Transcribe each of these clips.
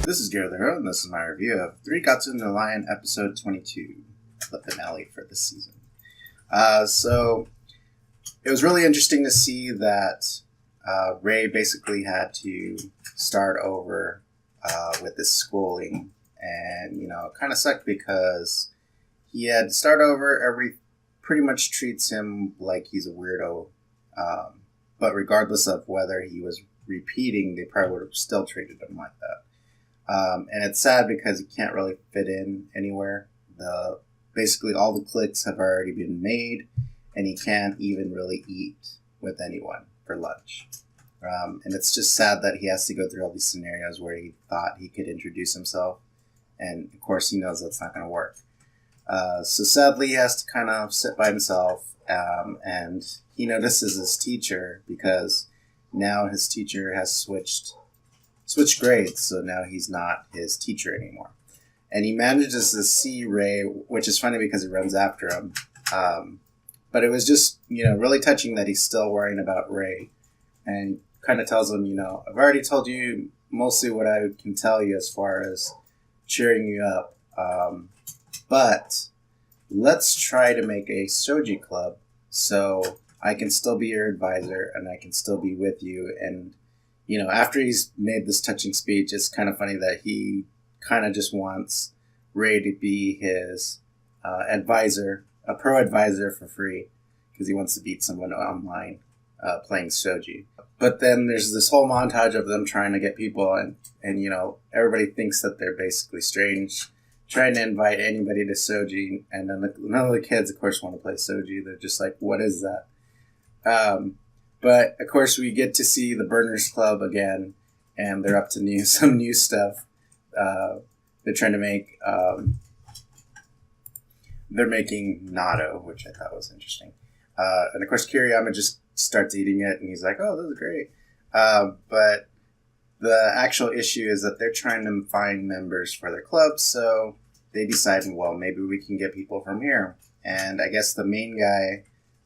This is GeroTheHero, and this is my review of Three Gatsu and the Lion, episode 22, the finale for this season. So it was really interesting to see that Ray basically had to start over with his schooling, and it kind of sucked because he had to start over. Everybody pretty much treats him like he's a weirdo, but regardless of whether he was repeating, they probably would have still treated him like that. And it's sad because he can't really fit in anywhere. Basically all the cliques have already been made, and he can't even really eat with anyone for lunch. And it's just sad that he has to go through all these scenarios where he thought he could introduce himself, and of course he knows that's not going to work. So sadly he has to kind of sit by himself, and he notices his teacher because now his teacher has switched grades, so now he's not his teacher anymore. And he manages to see Ray, which is funny because he runs after him. But it was just, really touching that he's still worrying about Ray, and kind of tells him, I've already told you mostly what I can tell you as far as cheering you up. But let's try to make a Soji club so I can still be your advisor and I can still be with you. And after he's made this touching speech, it's kind of funny that he kind of just wants Ray to be his advisor, a pro advisor for free, because he wants to beat someone online playing Soji. But then there's this whole montage of them trying to get people, and everybody thinks that they're basically strange, trying to invite anybody to Soji, and then none of the kids, of course, want to play Soji. They're just like, what is that? But, of course, we get to see the Burners Club again, and they're up to some new stuff. They're trying to make... they're making natto, which I thought was interesting. And, of course, Kiriyama just starts eating it, and he's like, oh, this is great. But the actual issue is that they're trying to find members for their club, so they decide, well, maybe we can get people from here. And I guess the main guy...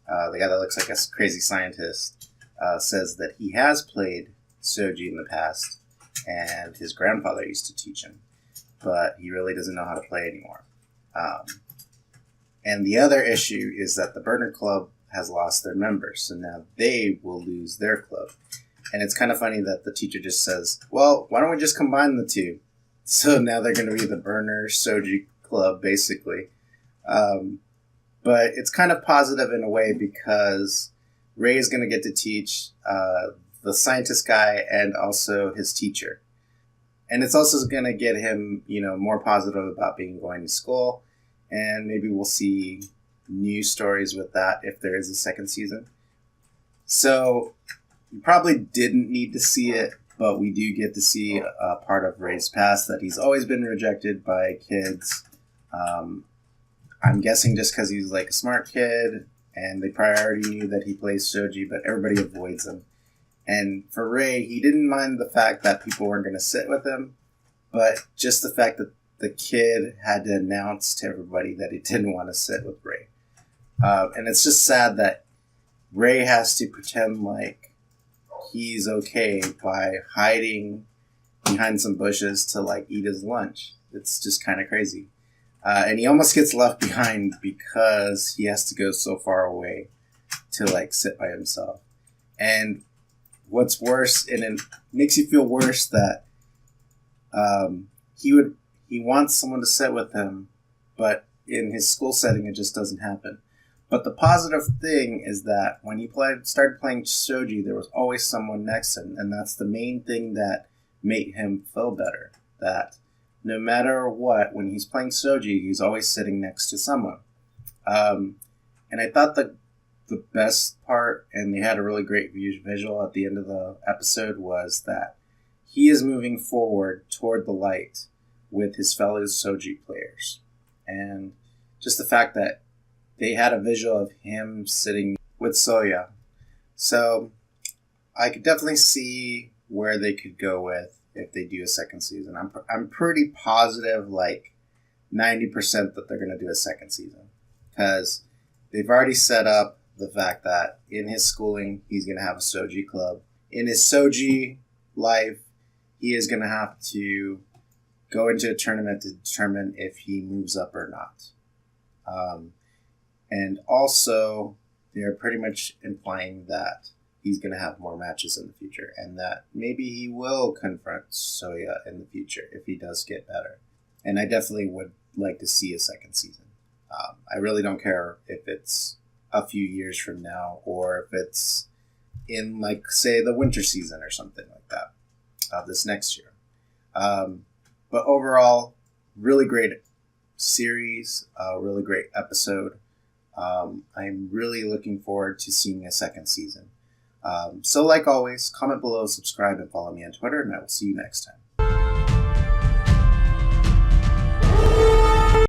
the guy that looks like a crazy scientist, says that he has played Soji in the past, and his grandfather used to teach him, but he really doesn't know how to play anymore. And the other issue is that the Burner Club has lost their members, so now they will lose their club. And it's kind of funny that the teacher just says, well, why don't we just combine the two? So now they're going to be the Burner Soji Club, basically. But it's kind of positive in a way because Ray is going to get to teach the scientist guy and also his teacher. And it's also going to get him, more positive about going to school. And maybe we'll see new stories with that if there is a second season. So you probably didn't need to see it, but we do get to see a part of Ray's past that he's always been rejected by kids. I'm guessing just because he's like a smart kid, and they probably already knew that he plays Soji, but everybody avoids him. And for Ray, he didn't mind the fact that people weren't going to sit with him, but just the fact that the kid had to announce to everybody that he didn't want to sit with Ray. And it's just sad that Ray has to pretend like he's okay by hiding behind some bushes to eat his lunch. It's just kind of crazy. And he almost gets left behind because he has to go so far away to sit by himself. And what's worse, and it makes you feel worse that he wants someone to sit with him, but in his school setting it just doesn't happen. But the positive thing is that when he started playing Soji, there was always someone next to him, and that's the main thing that made him feel better. That no matter what, when he's playing Soji, he's always sitting next to someone. And I thought the best part, and they had a really great visual at the end of the episode, was that he is moving forward toward the light with his fellow Soji players. And just the fact that they had a visual of him sitting with Soya. So I could definitely see where they could go with if they do a second season. I'm pretty positive, 90% that they're going to do a second season. Because they've already set up the fact that in his schooling, he's going to have a Soji club. In his Soji life, he is going to have to go into a tournament to determine if he moves up or not. And also, they're pretty much implying that he's going to have more matches in the future, and that maybe he will confront Soya in the future if he does get better. And I definitely would like to see a second season. I really don't care if it's a few years from now or if it's in, like, say, the winter season or something like that this next year. But overall, really great series, really great episode. I'm really looking forward to seeing a second season. So like always, comment below, subscribe, and follow me on Twitter, and I will see you next time.